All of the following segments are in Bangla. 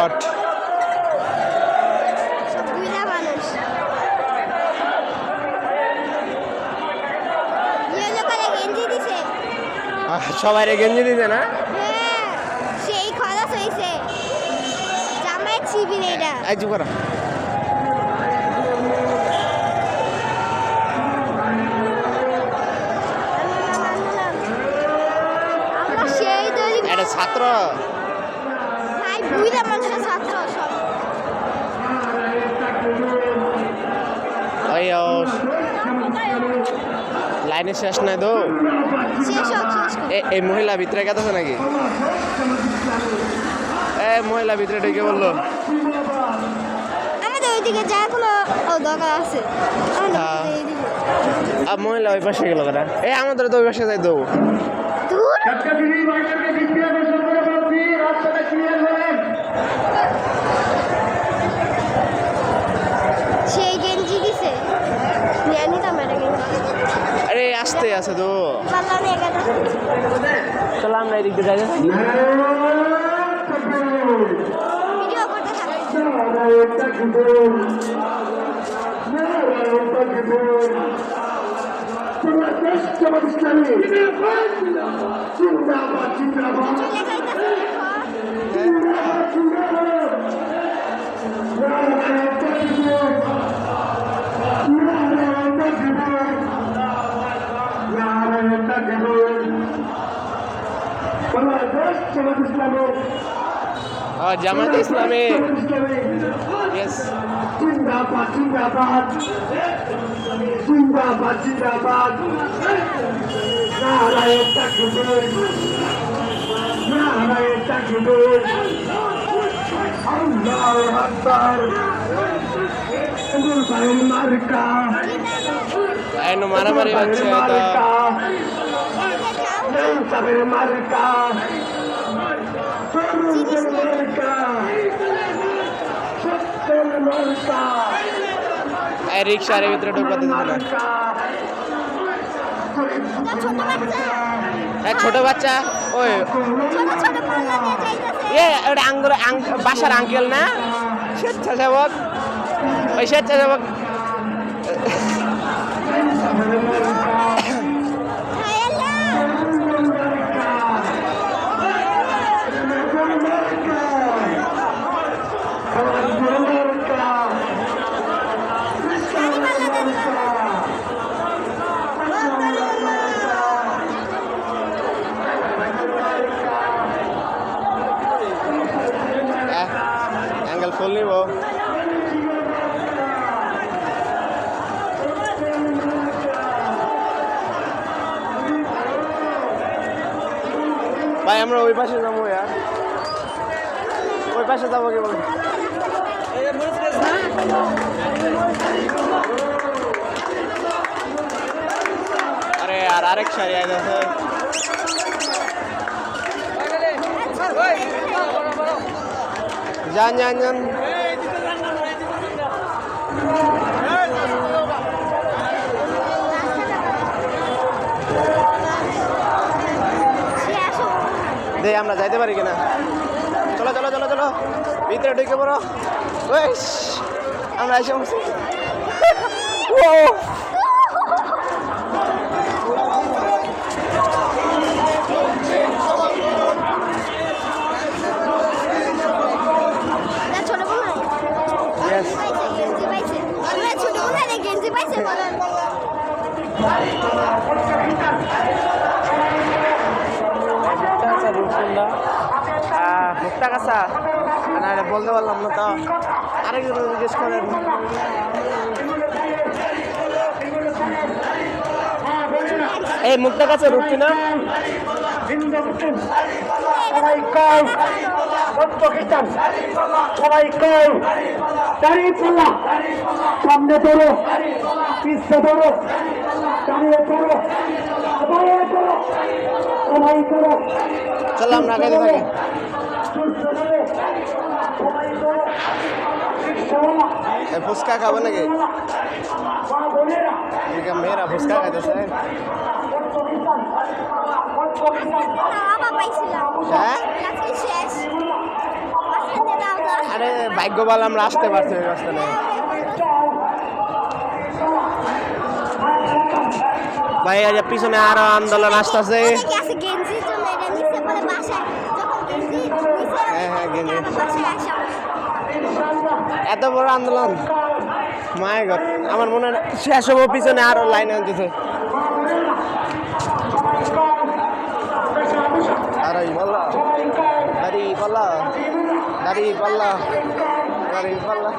গড। সবাই গেঞ্জি দিতে না? সেই খরচ হয়েছে জামাই ছিবি এটা আজ করা সেই দলি এটা ছাত্র ভাই বুইরা মানুষের ছাত্র সব ওই লাইনে শেষ নাই তো শেষ হোক এই মহিলা ভিতরে গেছে নাকি? মহিলা ভিতরে ঢুকে বললো আমাদের ওইদিকে যা কোনো দরকার আছে আর মহিলা ওই পাশে গেল তারা আমাদের তো ওই পাশে যাই দেবো। সেই গেঞ্জি দিছে আরে আসতে আছে তো চলো আমরা এদিক দিয়ে যাই ভিডিও করতে থাকি জামাত ইসলামী ইয়েস জিন্দাবাদ জিন্দাবাদ জিন্দাবাদ জিন্দাবাদ নারায়ণ তাকবীর নারায়ণ তাকবীর আল্লাহু আকবার ভাইয়ের মার্কা মারামারি হচ্ছে সাবের মার্কা রিক্সার ভিতরে ঢুকতে ছোট বাচ্চা ওই বাসার আঙ্কেল না স্বেচ্ছাসেবক ওই স্বেচ্ছাসেবক অ্যাঙ্গেল ফুল নিব ভাই আমরা ওই পাশে যাবো ওই পাশে যাবো কি বলে আরে আর আরেক সারি আছে যান যান যান দে আমরা যাইতে পারি কিনা চলো চলো চলো চলো ভিতরে ঢুকে পড়ো আমরা এসে মুক্তা কাছা না বলতে পারলাম না তো আরেকজন জিজ্ঞেস করেন এই মুক্তা কাছা রুখছি না সবাই কল পাকিস্তান সবাই কল দাঁড়িয়ে পড়লা সামনে ধরো পিছনে ধরো দাঁড়িয়ে পড়ো সবাই করো চলো আমরা আগে থাকি ফুচকা খাবো নাকি মেয়েরা ফুচকা খাইতেছে হ্যাঁ আরে ভাগ্য ভালো আমরা আসতে পারছি ওই রাস্তায়। ভাই আজ পিছনে আরো আন্দোলন আসতেছে। অনেকে আছে গেঞ্জির জন্য এটা নিচে বলে বাসায় যখন গেঞ্জি নিচে হ্যাঁ, গেঞ্জি। বাসায় আসা এত বড় আন্দোলন মাই গড, আমার মনে হয় শেষ হবো, পিছনে আরো লাইন আনতেছে। দাঁড়াই পাল্লা, দাঁড়ি পাল্লা, দাঁড়ি পাল্লা, দাঁড়ি পাল্লা।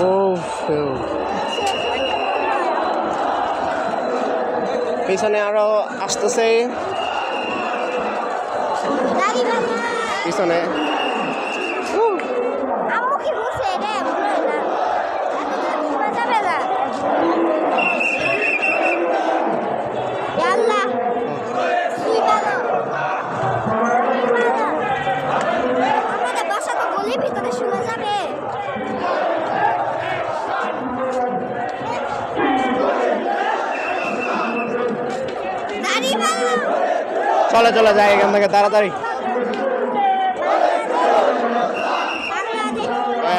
ও পিছনে আরো আসতেছে, দাড়ি বাঁধা পিছনে আম্মু কি বলছে রে বলে না এত যাবে না আল্লাহ সুই বানো আমাদের বাসা তো গলির ভিতরে শোনা যাবে দাড়ি বানো চলে চলে যায় এখান থেকে তাড়াতাড়ি।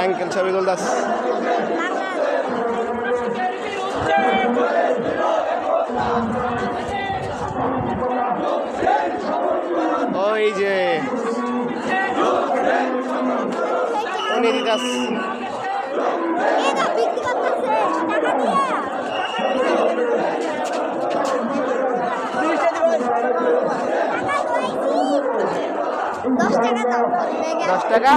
আঙ্কেল ছবি তুলতাস। ওই যে উনি দিতাস। এটা বিক্রি করতেছে টাকা দিয়ে দশ টাকা দাও 10 টাকা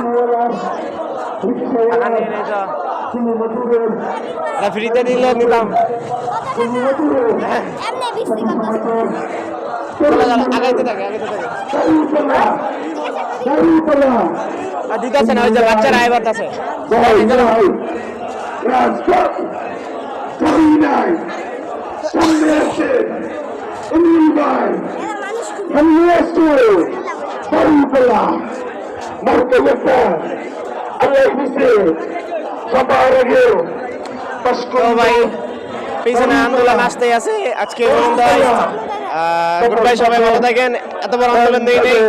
টাকা নিয়ে নেই তো, এটা ফ্রিতে দিলে নিতাম। এমনি বিক্রি করতেছে চলে যাও, আগাইতে থাকে আগাইতে থাকে। আর দিতাছে না, ওই যে বাচ্চারা আইবার আছে। এরা মানুষ খুব তো ভাই পিছনে আন্দোলন আসতেই আছে আজকে। গুড বাই, সবাই ভালো থাকেন। এত বড় আন্দোলন দেখি নেই।